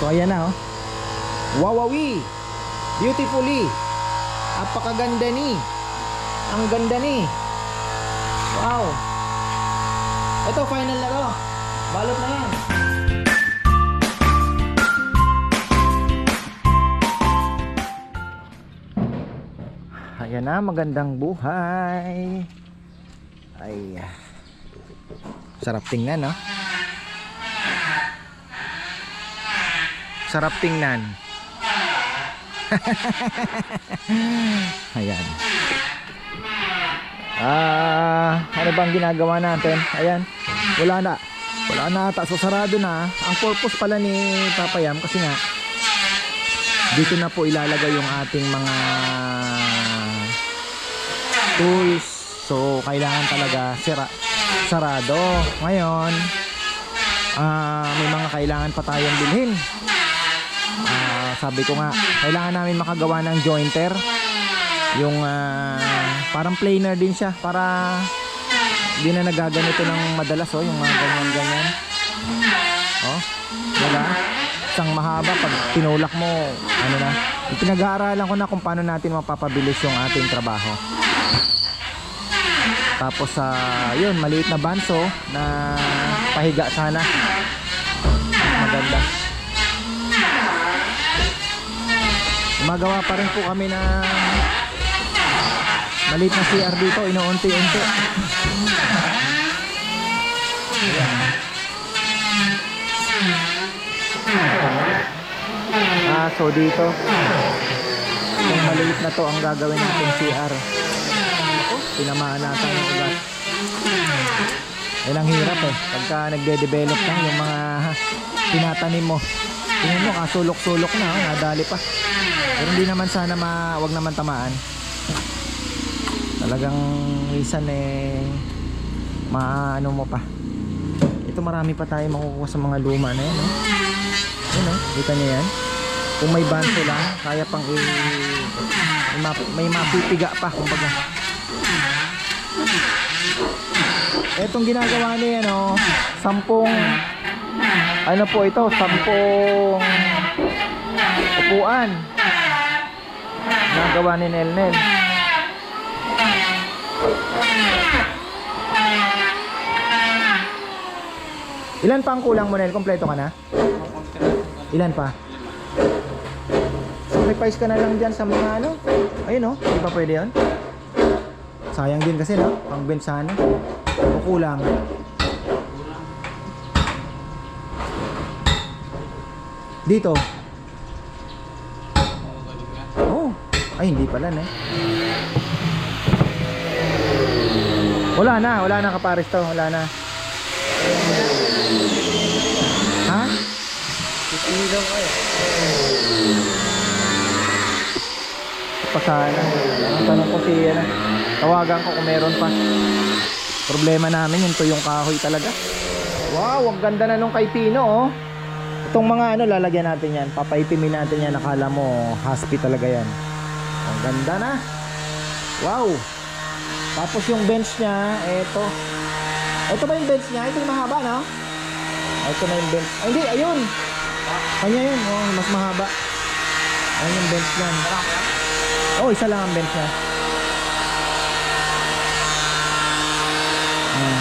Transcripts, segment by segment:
So ayan na, oh. Wawawi, beautifully, apakaganda ni, ang ganda ni. Wow. Ito final na to, balot na yan. Ayan na, magandang buhay. Ay, sarap tingnan, no? Sarap tingnan. Ayan. Ano bang ginagawa natin? Ayan. Wala na ata. So sarado na. Ang purpose pala ni Papa Yam, kasi nga dito na po ilalagay yung ating mga tools. So kailangan talaga sarado. Ngayon may mga kailangan pa tayong bilhin. Sabi ko nga, kailangan namin makagawa ng jointer. Yung parang planer din siya, para hindi na nagaganito ng madalas, oh, yung mga ganyan. Oh, diba? Isang mahaba, pag tinulak mo, ano na. Pinag-aaralan ko na kung paano natin mapapabilis yung ating trabaho. Tapos yun, maliit na banso na pahiga sana. Maganda. Magawa pa rin po kami na maliit na CR dito, inuunti-unti. So dito yung maliit na to ang gagawin natin CR. Tinamaan natin yung ugat. Yan ang hirap pagka nagde-develop na yung mga tinatanim mo. Tingnan mo, kasulok-sulok na, nadali pa. Pero hindi naman sana wag naman tamaan. Talagang minsan maano mo pa. Ito marami pa tayo makukuha sa mga luma na yan, no? Ano, kita niyo yan? Kung may banso lang, kaya pang may mapipiga pa, kumbaga. Etong ginagawa niya, no, 10 ano po ito, 10 upuan nagawa ni Nelnel. Ilan pa ang kulang mo, Nel? Kompleto ka na? Ilan pa? Sacrifice ka na lang dyan sa mga ano. Ayun, no? Di ba pwede yun? Sayang din kasi, no? Pang bensana. O kulang? Dito? Oh. Ay, hindi pala, ne? Wala na kapares to. Wala na. Ha? Pipili daw kayo. Pasana. Ang tanong ko tawagan ko kung meron pa. Problema namin yung tuyong kahoy talaga. Wow, ang ganda na nung kay Pino, oh. Itong mga lalagyan natin yan. Papaitimin natin yan. Nakala mo haspi talaga yan. Ang ganda na. Wow. Tapos yung bench niya, ito ba yung bench niya? Ito yung mahaba, no? Ito na yung bench. Ay, hindi, ayun. Kanya yun, oh, mas mahaba. Ayun yung bench niya. Oh, isa lang ang bench niya.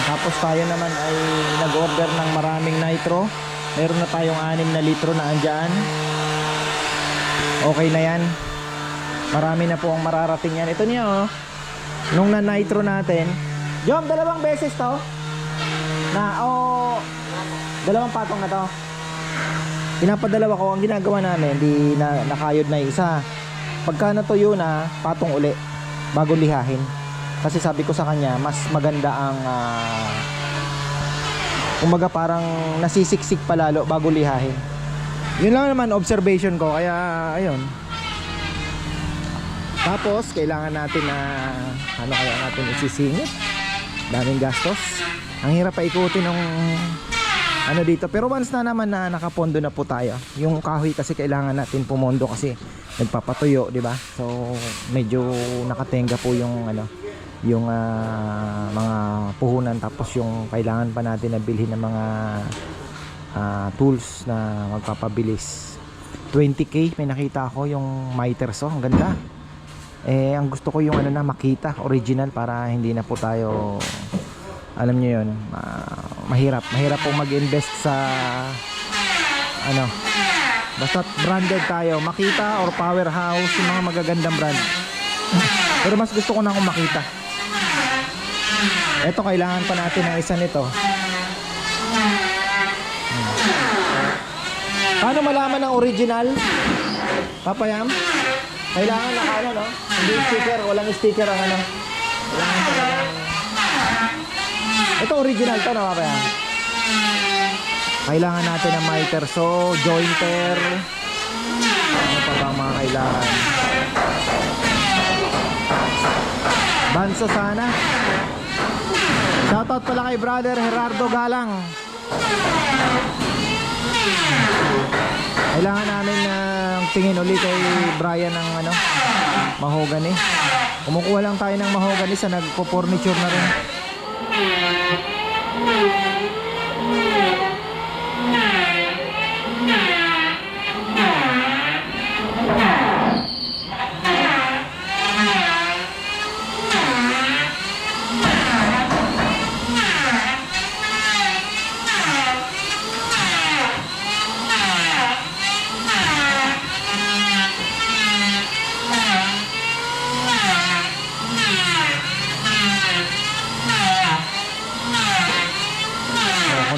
Tapos tayo naman ay nag-order ng maraming nitro. Meron na tayong 6 na litro na andyan. Okay na yan. Marami na po ang mararating yan. Ito niya, oh. Nung na-nitro natin, Jom, 2 beses to. Dalawang patong na to. Pinapadalawa ko. Ang ginagawa namin, di na nakayod na isa. Pagka natuyo na, patong uli bago lihahin. Kasi sabi ko sa kanya, mas maganda ang umaga parang nasisiksik palalo bago lihahin. Yun lang naman observation ko. Kaya ayun. Tapos kailangan natin na ano kaya natin isisingit. Daming gastos. Ang hirap pa ikutin ng ano dito. Pero once na naman na nakapondo na po tayo. Yung kahoy kasi kailangan natin pumondo kasi nagpapatuyo, di ba? So medyo nakatenga po yung yung mga puhunan. Tapos yung kailangan pa natin na bilhin ng mga tools na magpapabilis. 20k may nakita ako yung miters, oh, ang ganda. Ang gusto ko yung ano na Makita original para hindi na po tayo, alam niyo yun, mahirap pong mag-invest sa ano, basta branded tayo, Makita or Powerhouse, yung mga magagandang brand. Pero mas gusto ko na kung Makita. Ito, kailangan pa natin ng isa nito. Paano malaman ang original? Papayam? Kailangan na ano, no? Hindi sticker, walang sticker ang ano. Kailangan pa lang. Ito original to, no, Papayam? Kailangan natin ng miter, so jointer. Ano pa bang mga kailangan? Banso sana. Shoutout pala kay brother Gerardo Galang. Kailangan namin ng tingin ulit kay Brian ng ano, mahogany. Kumukuha lang tayo ng mahogany sa nagpo-furniture na rin.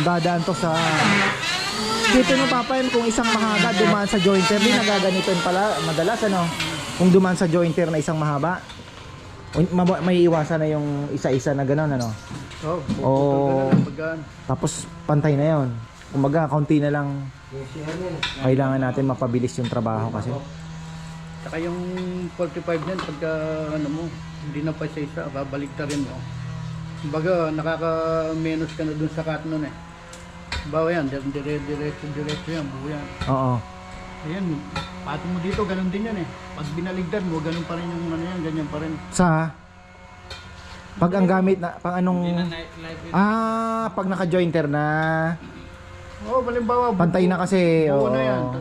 Dadaan to sa dito mo papayan kung isang mahaba dumaan sa jointer, di nagaganiton pala madalas ano, kung dumaan sa jointer na isang mahaba may iwasan na yung isa-isa na gano'n ano. Tapos pantay na yon, kumbaga kaunti na lang. Kailangan natin mapabilis yung trabaho kasi saka yung 45 din pagka ano mo hindi na pa isa-isa, babalik ta rin mo. Kumbaga nakaka-menos ka na dun sa cut nun eh. Bawa yan, diretso yan, buo yan. Oo. Ayan, patong mo dito, ganun din yan eh. Pag binaligtad mo, ganun pa rin yung ano yan, ganyan pa rin. Sa? Pag ang gamit na, pang anong... pag naka-jointer na... Oo, halimbawa... Pantay na kasi. Oo na yan.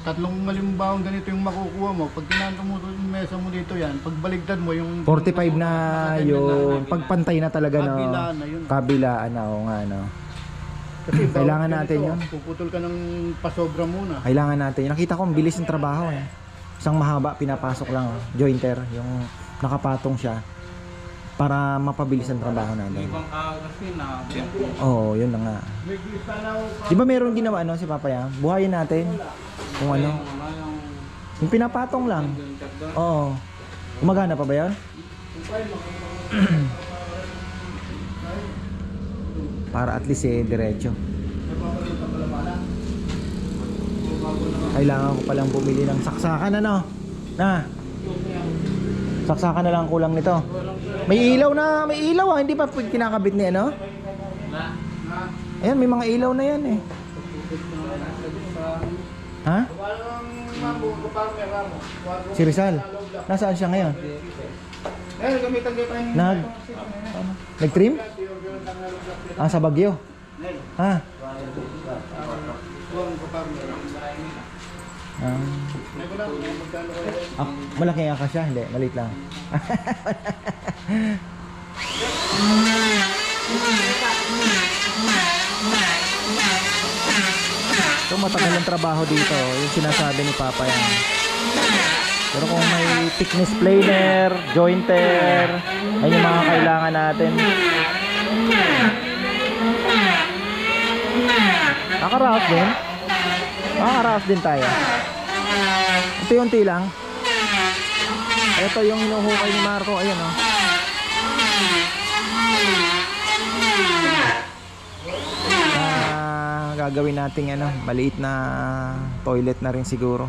Tatlong halimbawa ganito yung makukuha mo. Pag kinanto mo yung mesa mo dito yan, pag baligtad mo yung... 45 na yun. Pag pantay na talaga, no? Kabilaan na yun. Kabilaan na, o nga, no? Kasi kailangan natin yun. Puputol ka ng pasobra muna. Kailangan natin yun. Nakita ko, ang bilis ng trabaho eh. Isang mahaba, pinapasok lang, jointer. Yung nakapatong siya. Para mapabilis ang trabaho natin. Oo, yun na nga. Di ba meron ginawa ano si Papaya? Buhayin natin. Kung ano. Yung pinapatong lang. Oo. Gumagana pa ba yun? Para at least diretso. Kailangan ko palang bumili ng saksakan ano. Na. Saksakan na lang kulang nito. May ilaw na, may ilaw hindi pa kinakabit ni ano? Ayan, may mga ilaw na yan eh. Ha? Si Rizal. Nasaan siya ngayon? Nag-trim? Sa Baguio? Malaki nga siya, hindi, maliit lang. So matagal ang trabaho dito, yung sinasabi ni Papa yan. Pero kung may thickness planer, jointer, ayun yung mga kailangan natin. Nakaraos din. Nakaraos din tayo. Unti-unti lang. Ito yung hinuhukay ni Marco. Ayan o. Gagawin natin ano, maliit na toilet na rin siguro.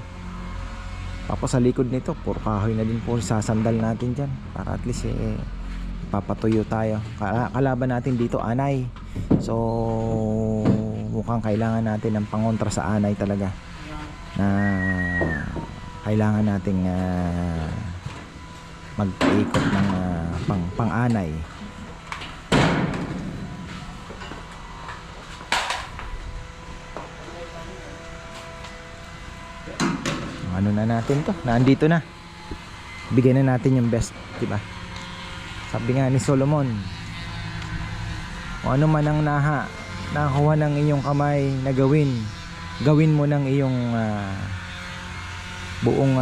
Tapos sa likod nito, puro kahoy na din po sasandal natin dyan. Para at least papatuyo tayo. Kalaban natin dito anay. So mukhang kailangan natin ng pangontra sa anay talaga. Na kailangan nating mag-ikot ng pang-anay. ano na natin to, nandito na, bigyan na natin yung best, diba? Sabi nga ni Solomon, kung ano man ang nakakuha ng iyong kamay na gawin mo ng iyong buong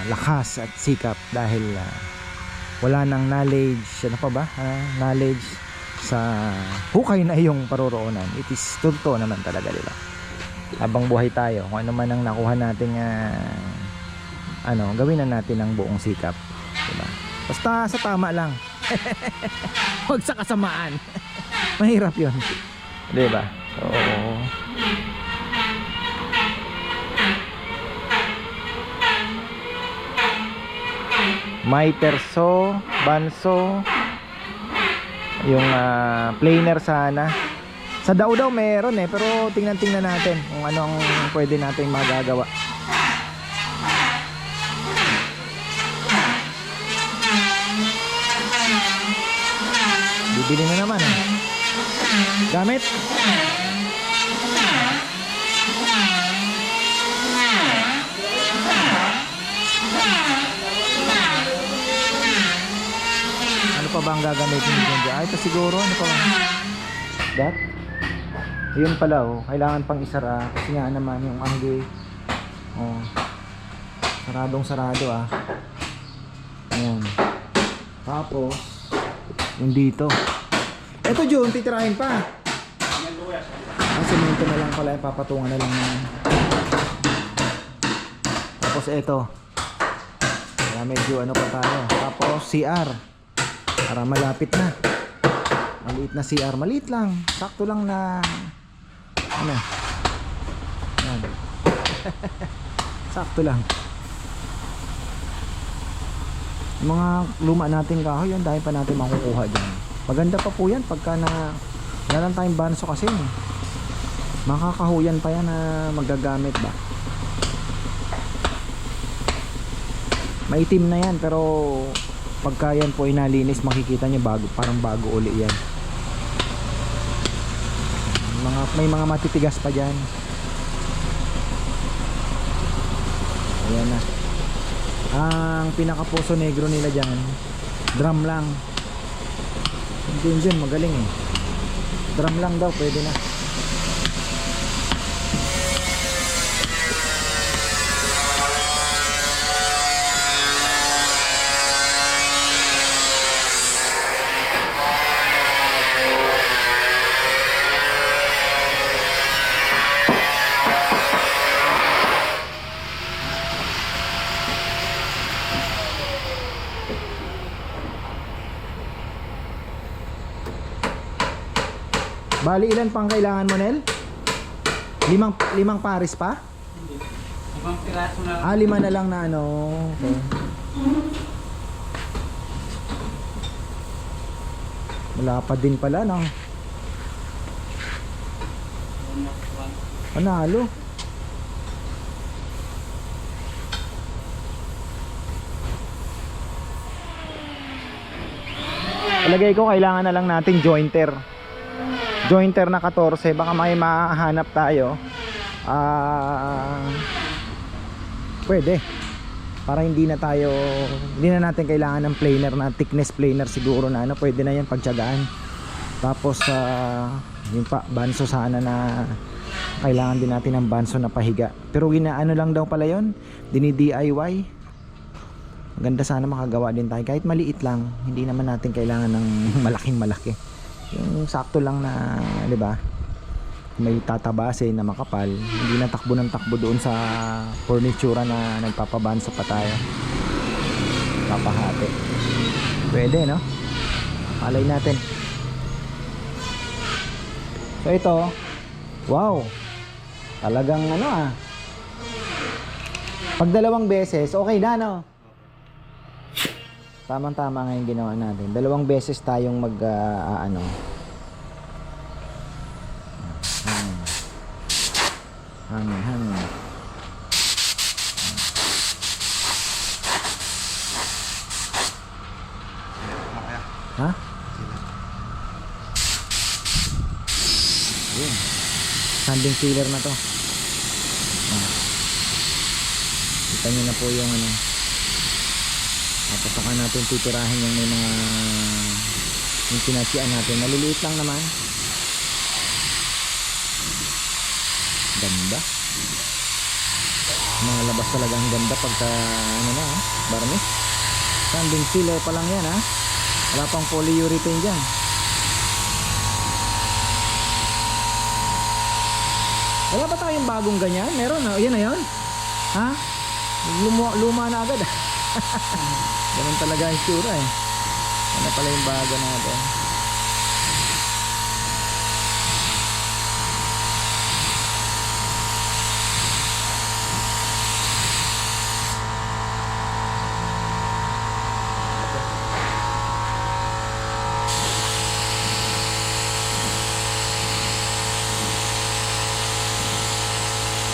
lakas at sikap, dahil wala nang knowledge, ano pa ba? Knowledge sa hukay na iyong paroroonan. It is totoo naman talaga, diba? Habang buhay tayo, kung ano man ang nakuha nating gawin na natin ang buong sikap, diba? Basta sa tama lang. Huwag sa kasamaan. Mahirap yun, diba? So, may terso, banso, yung planer sana. Sa daw meron pero tingnan natin kung ano ang pwede nating magagawa. Bibili na naman gamit. Ano pa ba ang gagamitin dyan? Ito siguro, ano pa ba? That? Yun pala kailangan pang isara kasi nga naman yung anggi sarado ayan. Tapos yung dito, eto Jun, titirahin pa. Semento na lang pala, papatungan na lang tapos eto medyo ano pa tayo. Tapos CR para malapit na, maliit na CR, maliit lang, sakto lang na ano yan. Sakto lang. Mga luma nating kahoy yan, dahil pa natin makukuha dyan. Maganda pa po yan pagka na wala lang tayong banso kasi makakahuyan pa yan na magagamit ba. Maitim na yan pero pagka yan po inalinis, makikita nyo parang bago uli yan. May mga matitigas pa dyan. Ayan na. Ang pinaka-poso negro nila dyan, drum lang. Hindi magaling drum lang daw, pwede na. Bali, ilan pang kailangan mo, Nel? Limang pares pa? Hindi. 5 piraso na. 5 na lang na ano. Okay. Wala pa din pala, no? Panalo. Palagay ko kailangan na lang natin jointer na 14, baka may mahanap tayo. Pwede para hindi na natin kailangan ng planer na thickness planer siguro na ano, pwede na yan pagtiyagaan. Tapos yun pa, banso sana na kailangan din natin ng banso na pahiga, pero ano lang daw pala yun, dini-DIY. Maganda sana makagawa din tayo kahit maliit lang, hindi naman natin kailangan ng malaki, yung sakto lang na, di ba? May tatabasin na makapal, hindi na takbo ng takbo doon sa furniture na nagpapabanso pa tayo, papahati. Pwede, no? Malay natin. So ito, wow, talagang ano pag 2 beses okay na, no? Tamang-tama nga yung ginawa natin. 2 beses tayong hangin. Ha? Yun. Sanding sealer na to. Kita nyo na po yung ano. Tapos saka natin titirahin yung may mga yung pinasian natin. Maliliit lang naman. Ganda. Mga labas talaga ang ganda pagka ano na varnish. Sanding sealer pa lang yan ha. Wala pang polyurethane dyan. Wala ba tayong bagong ganyan? Meron na. Yan na yan. Ha? Luma na agad. Ganun talaga ang sura eh. Ano pala yung bago natin.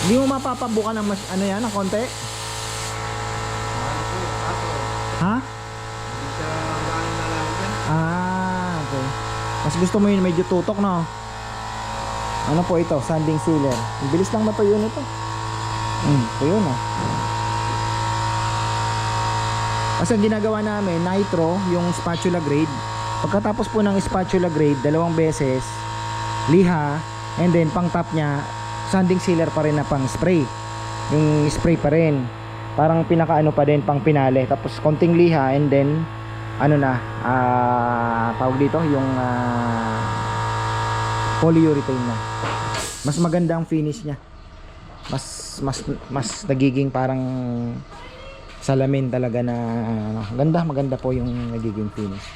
Hindi mo mapapabuka ng mas ano yan, ng konti? Ha? Hindi siya gaano na lang yan. Okay. Mas gusto mo yun medyo tutok, no? Ano po ito? Sanding sealer. Ang bilis lang matuyo nito. Tuyo na. Kasi ang ginagawa namin, nitro, yung spatula grade. Pagkatapos po ng spatula grade, 2 beses, liha, and then pang top nya, sanding sealer pa rin na pang spray. Yung spray pa rin. Parang pinakaano pa din pang pinale. Tapos konting liha and then ano na, tawag dito yung polyurethane na. Mas maganda ang finish niya. Mas nagiging parang salamin talaga na maganda po yung nagiging finish.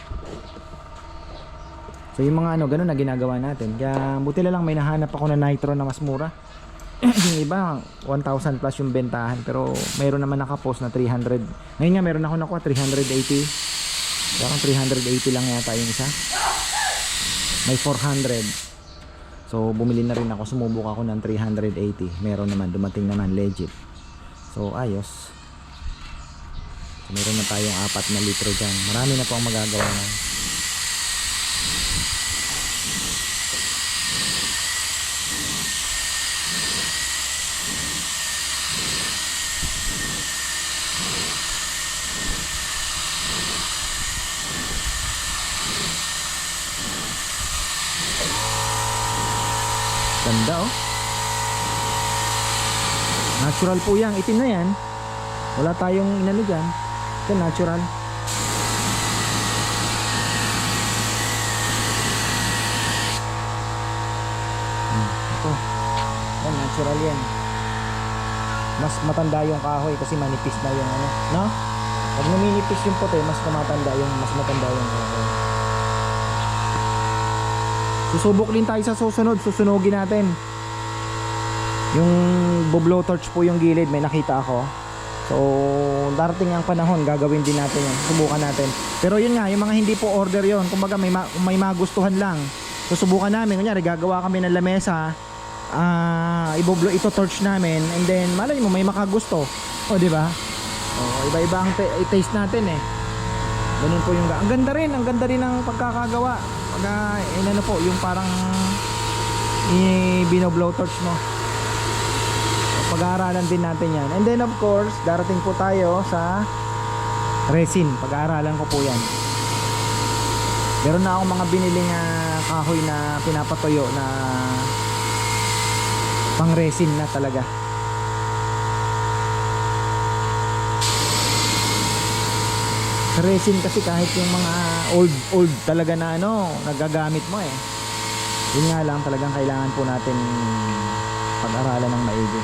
So yung mga ano ganun na ginagawa natin. Kaya buti na lang may nahanap ako na nitro na mas mura. Yung iba 1,000 plus yung bentahan, pero mayroon naman nakapost na 300. Ngayon nga meron ako nakuha 380. Parang 380 lang yata yung isa. May 400. So bumili na rin ako, sumubok ako ng 380. Meron naman, dumating naman legit. So ayos. So, meron na tayong 4 na litro dyan. Marami na po ang magagawa na. Ganda oh. Natural po yan. Itim na yan. Wala tayong inano dyan. Ito natural. Ito. Yan, natural yan. Mas matanda yung kahoy kasi manipis na yung ano. No? Pag numinipis yung puti, mas matanda yung kahoy. Susubok din tayo sa susunod. Susunugin natin. Yung blowtorch po yung gilid. May nakita ako. So darating ang panahon, gagawin din natin yan. Subukan natin. Pero yun nga, yung mga hindi po order yon, kumbaga may magustuhan lang. Susubukan namin. Kunyari gagawa kami ng lamesa, ito torch namin, and then malay mo may makagusto. O di ba? Iba-iba ang taste natin eh. Ganun po yung ang ganda rin ng pagkakagawa. Ano po, yung parang bino-blow torch mo. Pag-aaralan din natin yan. And then of course, darating po tayo sa resin. Pag-aaralan ko po yan. Meron na akong mga biniling kahoy na pinapatuyo na pang resin na talaga. Sa resin kasi kahit yung mga old talaga na ano, nagagamit mo eh. Yun nga lang, talagang kailangan po natin pag-aralan ng maigi.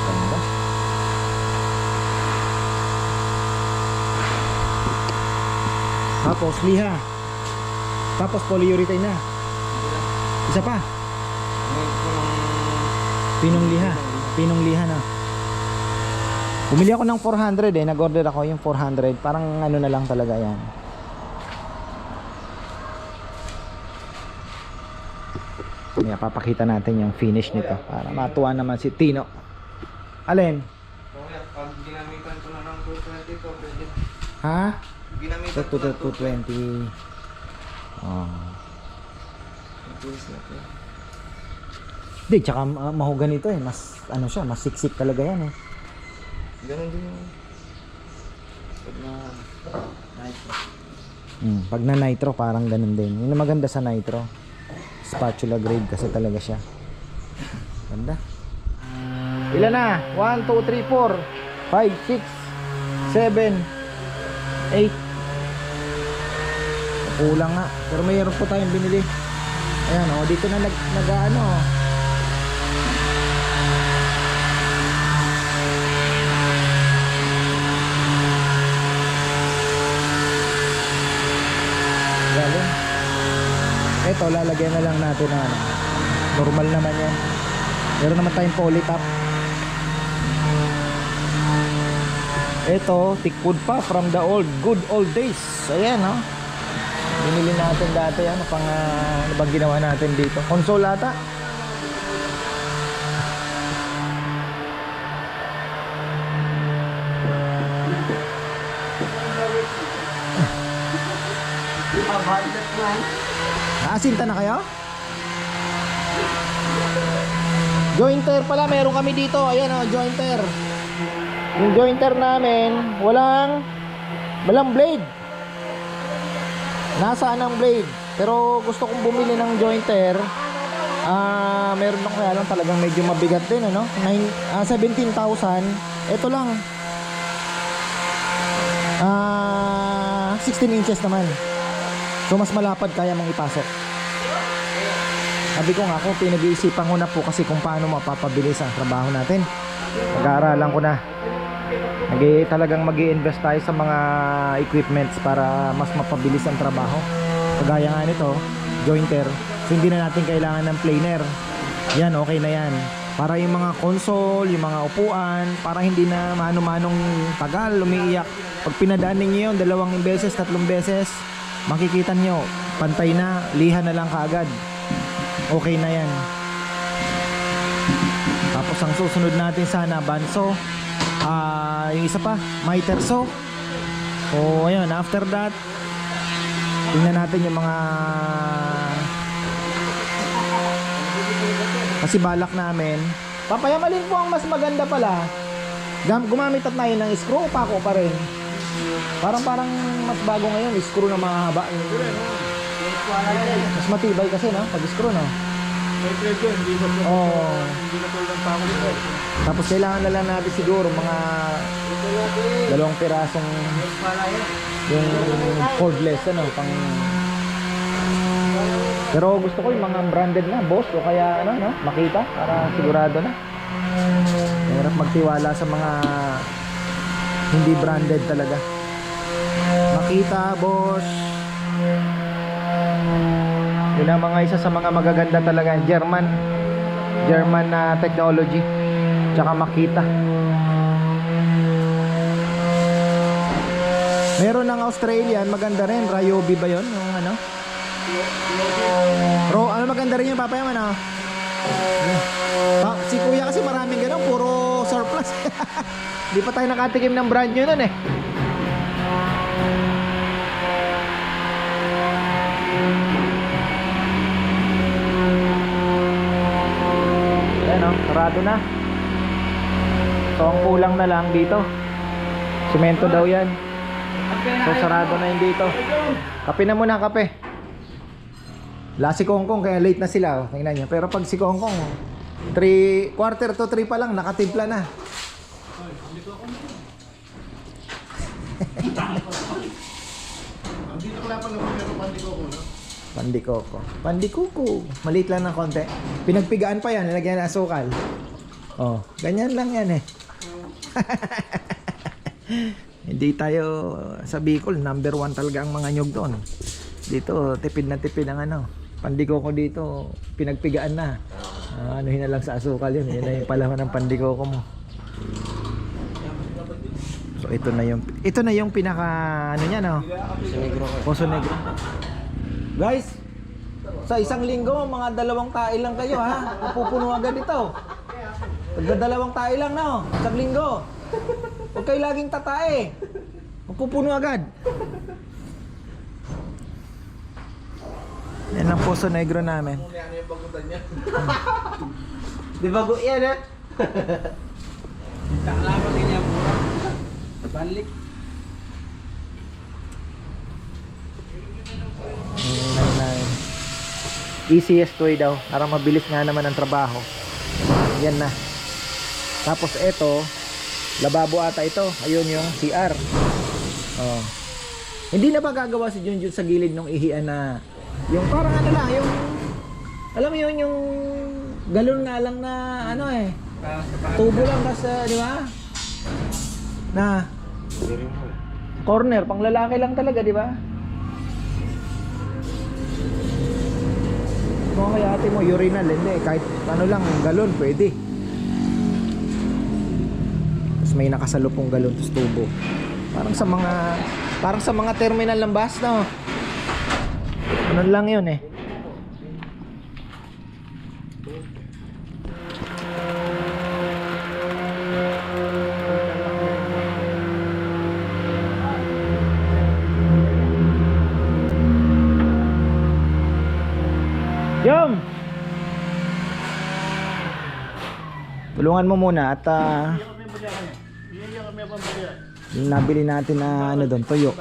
Ganda. Tapos liha. Tapos polyurethane na. Isa pa. Pinong liha na. Bumili ako ng 400 eh. Nag-order ako yung 400. Parang ano na lang talaga yan. Kaya papakita natin yung finish nito para matuwa naman si Tino. Alin? Pag ginamitan ko na ng 220 to, pwede. Ha? Ginamitan ko ng 220. Oh. Hindi, tsaka mahugan ito eh. Mas, ano siya, mas siksik talaga yan eh. Ganon din yung... Pag na... Nitro. Pag na nitro, parang ganun din. Yun ang maganda sa nitro. Spatula grade kasi talaga siya. Ganda. Ilan na? 1, 2, 3, 4 5, 6 7 8. Kulang nga. Pero mayroon po tayong binili. Ayan o, dito na nag-ano. Galing. Ito, lalagyan na lang natin ng ano. Normal naman yan. Meron naman tayong polytop. Ito, thickwood pa from the good old days. Ayan, no? Binili natin dati, ano pang ano bang ginawa natin dito? Console ata. Nakasinta na kayo? Jointer pala, meron kami dito. Ayan o, jointer. Yung jointer namin, walang blade. Nasaan ang blade? Pero gusto kong bumili ng jointer. Meron ako kaya lang talagang medyo mabigat din, ano? 17,000. Ito lang. 16 inches naman. So mas malapad, kaya mong ipasok. Sabi ko nga, kung pinag-iisipan ko na po kasi kung paano mapapabilis ang trabaho natin. Pag-aaralan ko na. Talagang mag-i-invest tayo sa mga equipments para mas mapabilis ang trabaho. Kagaya nga nito, jointer. So hindi na natin kailangan ng planer. Yan, okay na yan. Para yung mga console, yung mga upuan, para hindi na mano-manong tagal, umiiyak. Pag pinadaan ninyo yun, 2 beses, 3 beses, makikita nyo, pantay na, liha na lang kaagad. Okay na yan. Tapos ang susunod natin sana, banso. Yung isa pa, miterso. So ayun, after that, tingnan natin yung mga, kasi balak namin, papayamalin po ang mas maganda pala. Gumamit at tayo ng screw, pako pa rin. Parang mas bago ngayon, screw na mahaba. Mas matibay kasi, no? Pag screw, no? Oh. Tapos kailangan na lang natin siguro mga 2 pirasong yung cordless, ano, pang. Pero gusto ko yung mga branded na, boss, o kaya ano, no? Makita para sigurado na. Hirap magtiwala sa mga hindi branded talaga. Makita, boss. Yun ang mga isa sa mga magaganda talaga, German na technology. Tsaka Makita. Meron ng Australian, maganda rin. Ryobi ba yun? Yung ano? Ano maganda rin yung papayaman, ah. Si kuya kasi maraming ganun, puro surplus. Di pa tayo nakatikim ng brand new nun eh. Ayan, oh, sarado na. So ang kulang na lang dito, semento daw yan. So sarado na yun dito. Kape na muna, kape. Wala si Kongkong kaya late na sila, oh. Tingnan nyo. Pero pag si Kongkong 3:15 to 3 pa lang, nakatimpla na. Pandikoko. Maliit lang ng konti. Pinagpigaan pa yan, nilagyan ng asukal. Oh, ganyan lang yan eh. Hindi tayo sa Bicol, number 1 talaga ang mga nyog doon. Dito, tipid na tipid ang ano. Pandikoko dito, pinagpigaan na. Anuhin na lang sa asukal yun. Yun na yung palahon ng pandikoko mo. So ito na yung pinaka ano niya, no? Poso Negro. Guys, sa isang linggo mga 2 tail lang kayo, ha? Pupuno agad ito. Tagdadalawang tayo lang, no? Isang linggo. Huwag kayo laging tatae. Mapupuno agad. Yan ang Poso Negro namin. Ano yung bagutan niya? Di bago yan, eh? Takalaman din niya mura. Banlik. Easiest way daw para mabilis nga naman ang trabaho. Yan na. Tapos eto, lababo ata ito. Ayun yung CR. Oh. Hindi na ba gagawa si Junjun sa gilid ng ihian na yung parang ano lang, yung alam mo yun, yung galon nga lang na ano eh. Tubo lang kasi, di ba? Na corner, pang lalaki lang talaga, di ba? Kung kaya ate mo, urinal, hindi. Kahit ano lang, galon, pwede. Tapos may nakasalupong galon, tapos tubo. Parang sa mga terminal ng bus, no? Ano lang yun eh. Yum! Tulungan mo muna at yung nabili natin na ano doon, tuyo.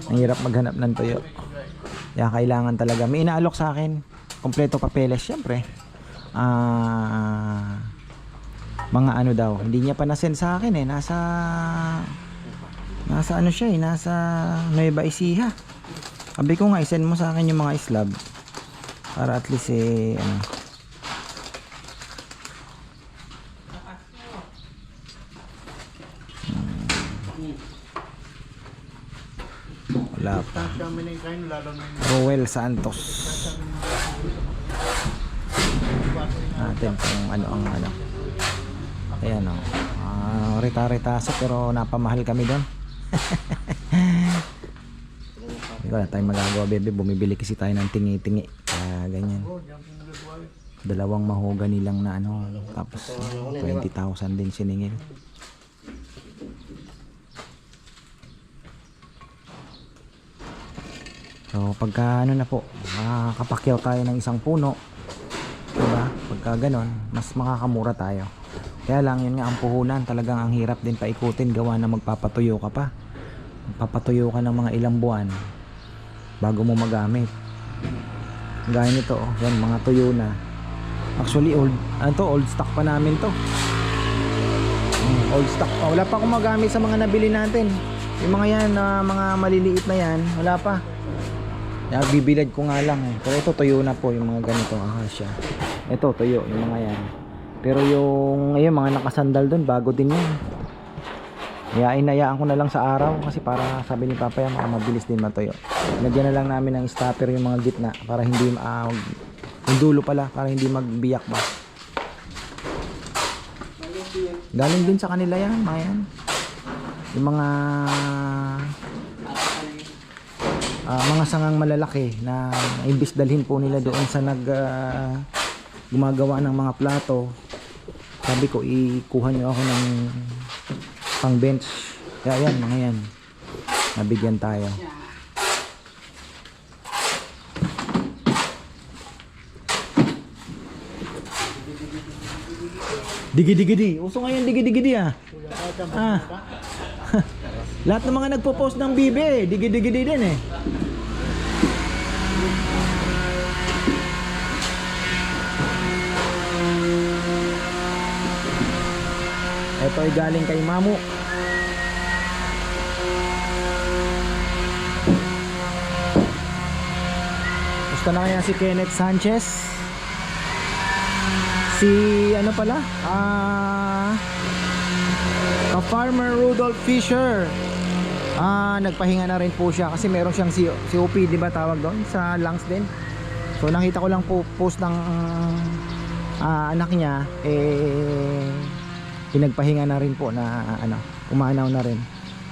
Ang hirap maghanap ng tuyo. Kaya kailangan talaga. May inaalok sa akin. Kompleto papeles, syempre. Mga ano daw. Hindi niya pa nasend sa akin eh. Nasa ano siya eh. Nasa Nueva Ecija. Sabi ko nga, isend mo sa akin yung mga slab. Para at least eh, ano. Wala pa. Roel Santos. Natin kung ano ang ano. Ayan o. Rita-ritaso pero napamahal kami doon. Hindi ko na tayo magagawa, bebe. Bumibili kasi tayo ng tingi-tingi. Kaya ganyan. Dalawang mahogany lang na ano. Tapos 20,000 din siningil. So pagka ano na po, makakapakyaw tayo ng isang puno, diba? Pagka ganon, mas makakamura tayo. Kaya lang yun nga ang puhunan, talagang ang hirap din paikutin, gawa na magpapatuyo ka pa. Magpapatuyo ka ng mga ilang buwan bago mo magamit. Gaya nito, oh, yan, mga tuyo na. Actually old stock pa namin to. Old stock pa, wala pa akong magamit sa mga nabili natin. Yung mga yan, mga maliliit na yan, wala pa. Kaya bibilad ko nga lang eh. Pero ito tuyo na po yung mga ganito akasya. Ito tuyo yung mga yan. Pero yung ngayon mga nakasandal doon bago din yan. Kaya inayaan ko na lang sa araw kasi para sabi ni Papa yan mabilis din matuyo. Lagyan na lang namin ng stopper yung mga gitna para hindi yung dulo pala para hindi magbiyak ba. Galing din sa kanila yan, mga yan. Yung mga sangang malalaki na imbis dalhin po nila doon sa gumagawa ng mga plato. Sabi ko ikuha nyo ako ng pang bench. Kaya yan, mga yan, nabigyan tayo. Digi-digi-di. Uso ngayon digi-digi-di ah. Lahat ng mga nagpo-post ng bibe, digi-digi-di din eh. Ito ay galing kay Mamu. Gusto na kaya si Kenneth Sanchez. Si ano pala? Farmer Rudolph Fisher. Nagpahinga na rin po siya kasi meron siyang COP, di ba tawag doon? Sa lungs din. So nakita ko lang po post ng anak niya pinagpahinga na rin po na umanaw na rin.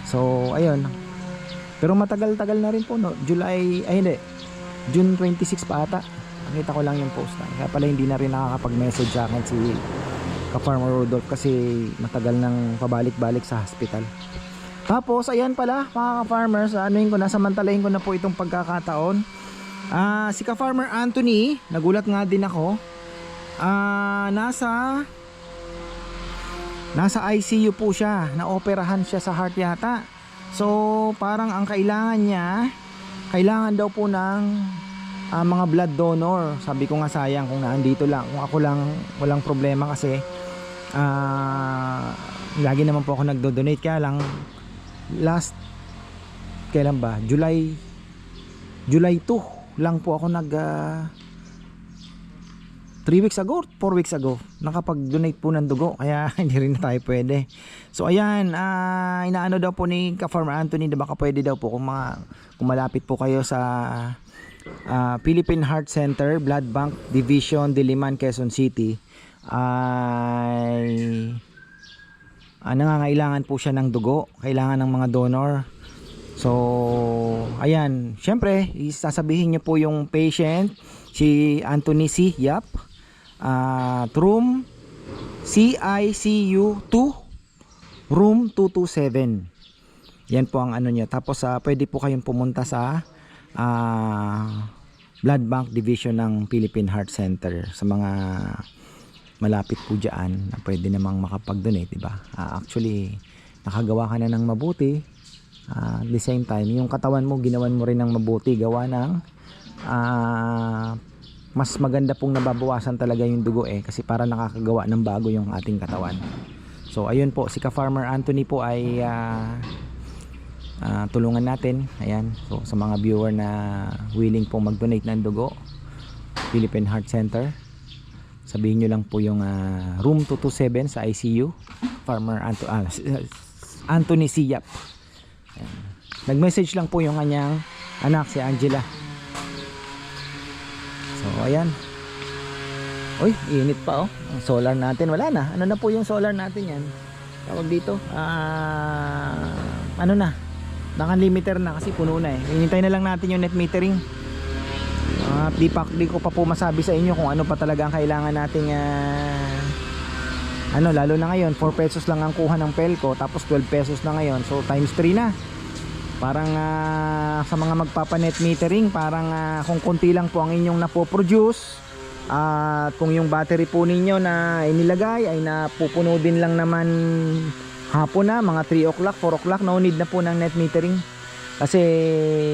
So ayun. Pero matagal-tagal na rin po no. June 26 pa ata. Nakita ko lang yung post na. Kaya pala hindi na rin nakakapag-message sa akin si Ka-Farmer Rudolph kasi matagal nang pabalik-balik sa hospital. Tapos ayan pala mga ka-farmers, nasamantalahin ko na po itong pagkakataon. Si Ka-Farmer Anthony, nagulat nga din ako. Nasa ICU po siya, naoperahan siya sa heart yata. So parang ang kailangan daw po ng mga blood donor. Sabi ko nga sayang kung naandito lang, kung ako lang walang problema kasi lagi naman po ako nagdo-donate. Kaya lang last kailan ba? July 2 lang po ako 3 weeks ago, 4 weeks ago nakapag-donate po ng dugo, kaya hindi rin na tayo pwede. So ayan, inaano daw po ni Ka-Farmer Anthony na baka pwede daw po kung malapit po kayo sa Philippine Heart Center Blood Bank Division, Diliman, Quezon City, ay nangangailangan po siya ng dugo, kailangan ng mga donor. So ayan, syempre isasabihin niyo po yung patient, si Anthony C. Yap, room CICU 2, room 227. Yan po ang ano niya. Tapos pwede po kayong pumunta sa Blood Bank Division ng Philippine Heart Center sa mga malapit po dyan na pwede namang makapag-donate, diba? Actually nakagawa ka na ng mabuti, at the same time yung katawan mo ginawan mo rin ng mabuti, gawa ng mas maganda pong nababawasan talaga yung dugo kasi para nakakagawa ng bago yung ating katawan. So ayun po, si Ka-Farmer Anthony po ay tulungan natin. Ayan, so sa mga viewer na willing pong mag-donate ng dugo, Philippine Heart Center, sabihin nyo lang po yung room 227 sa ICU, Farmer Anthony Siyap. Nag-message lang po yung kanyang anak, si Angela. So ayan. Uy, init pa ang solar natin, wala na. Ano na po yung solar natin yan? Tawag dito, ano na, naka-limiter na kasi puno na Hinintay na lang natin yung net metering. Di ko pa po masabi sa inyo kung ano pa talaga ang kailangan nating lalo na ngayon 4 pesos lang ang kuha ng Pelco, tapos 12 pesos na ngayon, so times 3 na. Parang sa mga magpapa-net metering, parang kung konti lang po ang inyong napoproduce, at kung yung battery po ninyo na inilagay ay napupuno din lang naman hapon na, mga 3 o'clock, 4 o'clock, no need na po ng net metering. Kasi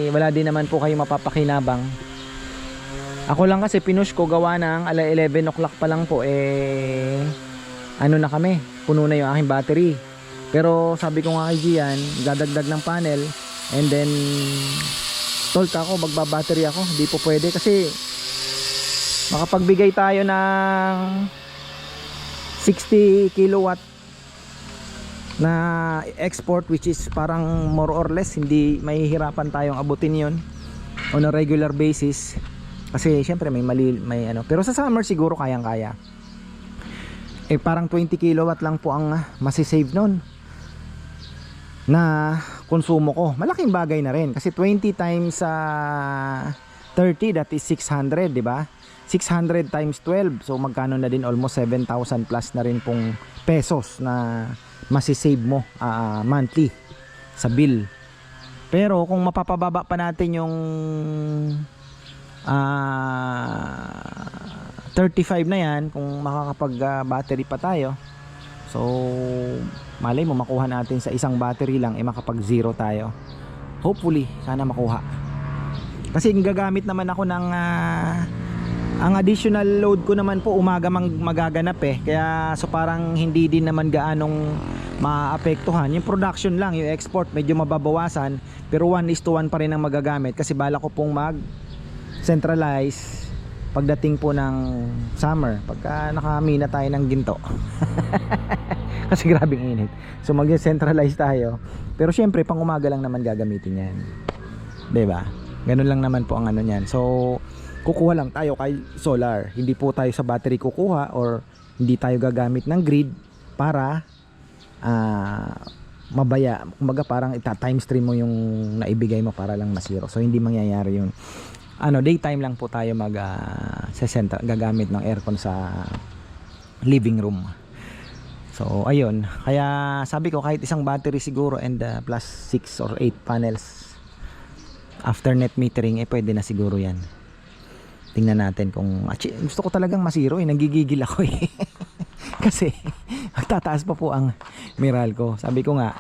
wala din naman po kayo mapapakinabang. Ako lang kasi pinush ko, gawa ng 11 o'clock pa lang po ano na kami, puno na yung aking battery. Pero sabi ko nga kay Gian, dadagdag ng panel, and then told ako magbabattery ako. Hindi po pwede kasi makapagbigay tayo ng 60 kilowatt na export, which is parang more or less hindi mahihirapan tayong abutin yon on a regular basis. Kasi syempre may pero sa summer siguro kayang-kaya. Parang 20 kilowatt lang po ang masisave nun na konsumo ko. Malaking bagay na rin kasi 20 times 30, that is 600, di ba? 600 times 12, so magkano na din, almost 7,000 plus na rin pong pesos na masisave mo monthly sa bill. Pero kung mapapababa pa natin yung 35 na yan, kung makakapag battery pa tayo, so malay mo makuha natin sa isang battery lang makapag zero tayo. Hopefully sana makuha, kasi gagamit naman ako ng ang additional load ko naman po umaga magaganap kaya so parang hindi din naman gaanong maapektuhan yung production lang. Yung export medyo mababawasan, pero 1:1 pa rin ang magagamit kasi bala ko pong mag centralize pagdating po ng summer, pagka nakamina tayo ng ginto. Kasi grabing init, so mag-centralize tayo. Pero syempre pang umaga lang naman gagamitin yan, diba? Ganun lang naman po ang ano niyan. So kukuha lang tayo kay solar, hindi po tayo sa battery kukuha, or hindi tayo gagamit ng grid para mabaya. Kumbaga parang times 3 mo yung naibigay mo para lang masiro. So hindi mangyayari yun. daytime lang po tayo gagamit ng aircon sa living room. So ayun, kaya sabi ko kahit isang battery siguro and plus 6 or 8 panels after net metering pwede na siguro yan. Tingnan natin kung gusto ko talagang masiro nagigigil ako kasi magtataas pa po ang Meralco. Sabi ko nga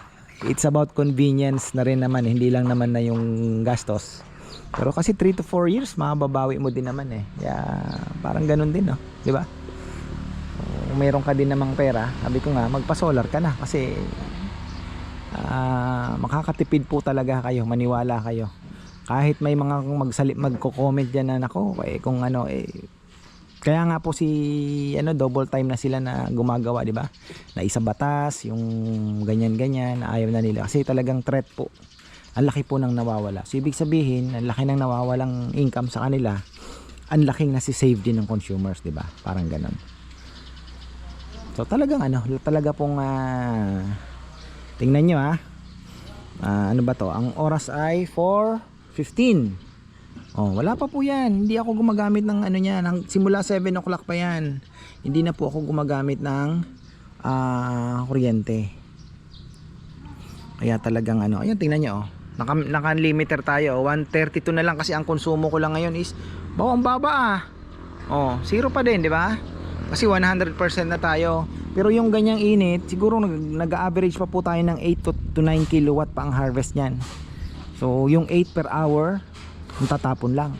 it's about convenience na rin naman, hindi lang naman na yung gastos. Pero kasi 3 to 4 years mababawi mo din naman kaya parang ganun din, no? Di ba? Kung meron ka din namang pera, sabi ko nga magpa-solar ka na kasi makakatipid po talaga kayo, maniwala kayo. Kahit may mga magko-comment diyan na nako kung kaya nga po si double time na sila na gumagawa, di ba? Na isa batas, yung ganyan-ganyan, na ayaw na nila kasi talagang threat po. Ang laki po nang nawawala. So ibig sabihin, ang laki nang nawawalang income sa kanila, ang laking nasi-save din ng consumers, di ba? Parang ganun. So talagang talaga pong tingnan nyo ano ba to? Ang oras ay 4:15. Wala pa po yan. Hindi ako gumagamit ng simula 7 o'clock pa yan. Hindi na po ako gumagamit ng kuryente. Kaya talagang ayan, tingnan nyo naka-limiter tayo. 132 na lang kasi ang konsumo ko lang ngayon is bawang baba zero pa din, di ba? Kasi 100% na tayo. Pero yung ganyang init, siguro nag-average pa po tayo ng 8 to 9 kilowatt pa ang harvest niyan. So yung 8 per hour tatapon lang.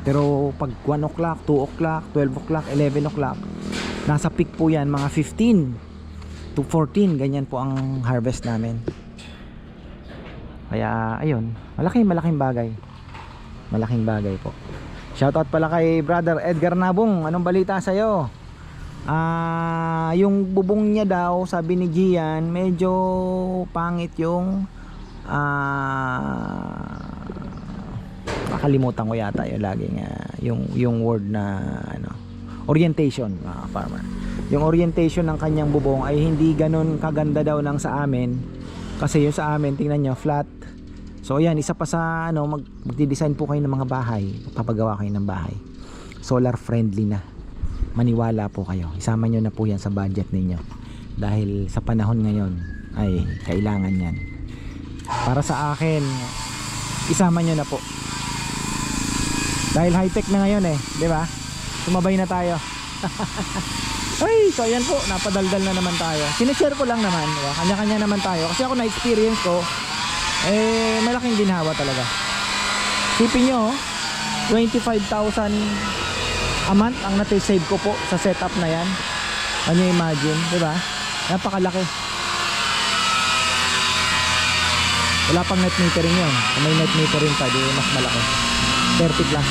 Pero pag 1 o'clock, 2 o'clock, 12 o'clock, 11 o'clock, nasa peak po yan, mga 15 to 14, ganyan po ang harvest namin. Kaya ayun, malaking bagay. Malaking bagay po. Shoutout pala kay Brother Edgar Nabong. Anong balita sa'yo? Yung bubong niya daw, sabi ni Gian, medyo pangit yung nakalimutan ko yata yung laging yung word na orientation, mga farmer. Yung orientation ng kanyang bubong ay hindi ganun kaganda daw ng sa amin. Kasi yung sa amin, tingnan nyo, flat. So ayan, isa pa sa magdi-design po kayo ng mga bahay, papagawa kayo ng bahay, solar friendly na. Maniwala po kayo, isama nyo na po yan sa budget ninyo. Dahil sa panahon ngayon ay kailangan yan. Para sa akin, isama nyo na po. Dahil high-tech na ngayon di ba? Sumabay na tayo. Ay, so ayan po, napadaldal na naman tayo. Sinishare ko lang naman, diba? Kanya-kanya naman tayo. Kasi ako na-experience ko, malaking ginhawa talaga. Sipin nyo, 25,000 a month ang nati-save ko po sa setup na yan. Can you imagine, diba? Napakalaki. Wala pang net metering yun. Kung may net metering pa, di mas malaki. 30 plus.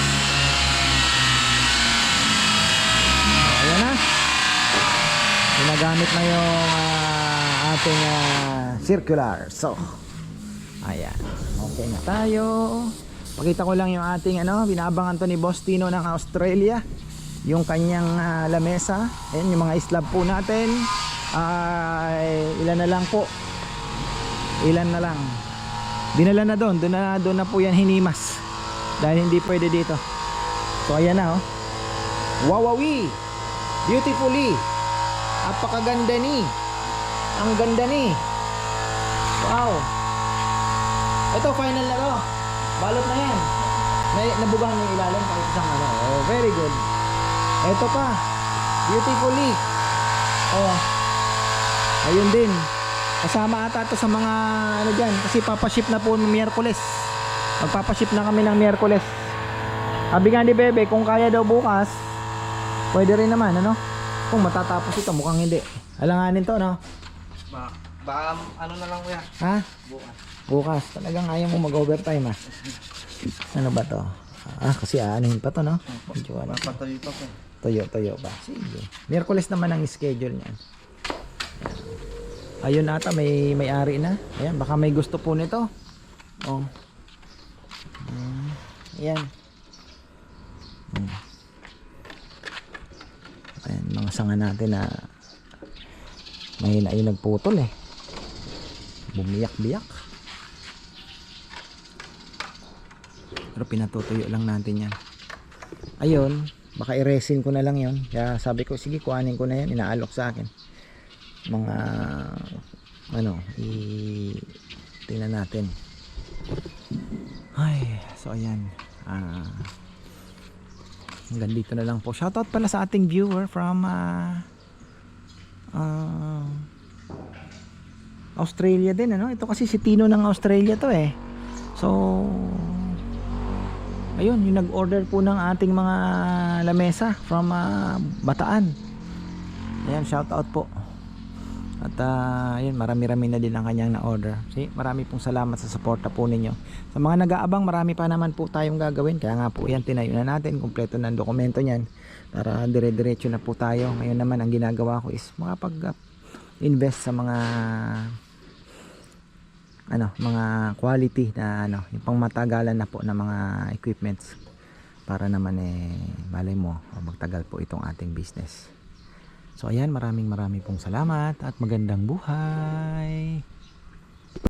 Ayan na. Ginagamit na yung ating circular. So, ayan. Okay na tayo. Pakita ko lang yung ating binabangan to ni Boss Tino ng Australia. Yung kanyang lamesa. Ayan yung mga slab po natin. Ilan na lang po. Ilan na lang. Dinala na doon. Doon na po yan hinimas. Dahil hindi pwede dito. So ayan na Wawawi. Beautifully. Apakaganda ni. Ang ganda ni. Wow. Ito final na to. Balot na yan. Nabugahan yung ilalim kahit isang very good. Ito pa. Beautifully. Ayun din. Kasama ata ito sa mga dyan. Kasi papaship na po ng Miyerkules. Magpapaship na kami ng Miyerkules. Sabi nga ni Bebe, kung kaya daw bukas, pwede rin naman, kung matatapos ito, mukhang hindi. Alanganin to, Baka na lang kuya. Ha? Bukas. Talagang ayaw mo mag-overtime, Ano ba to? Kasi aanin pa to, Medyo Patuloy pa po. Toyo pa. Sige. Miyerkules naman ang schedule niyan. Ayun ata, may-ari na. Ayan, baka may gusto po nito. Ayan. Ayan, mga sanga natin na mahina yung nagputol bumiyak-biyak. Pero pinatutuyo lang natin yan. Ayun, baka i-resin ko na lang yon. Kaya sabi ko, sige, kuhanin ko na yan. Inaalok sa akin. Mga, tingnan natin. Ay, so ayan. Hanggang dito na lang po. Shoutout pala sa ating viewer from Australia din, ano? Ito kasi si Tino ng Australia to eh. So, ayun, yung nag-order po ng ating mga lamesa from Bataan. Ayan, shoutout po. At ayun, marami-rami na din ang kanyang na-order. See, marami pong salamat sa suporta po ninyo. Sa mga nag-aabang, marami pa naman po tayong gagawin. Kaya nga po yan, tinayo na natin. Kompleto na ang dokumento niyan. Para dire-diretso na po tayo. Ngayon naman, ang ginagawa ko is makapag-invest sa mga mga quality na yung pangmatagalan na po na mga equipments. Para naman malay mo, magtagal po itong ating business. So ayan, maraming pong salamat at magandang buhay.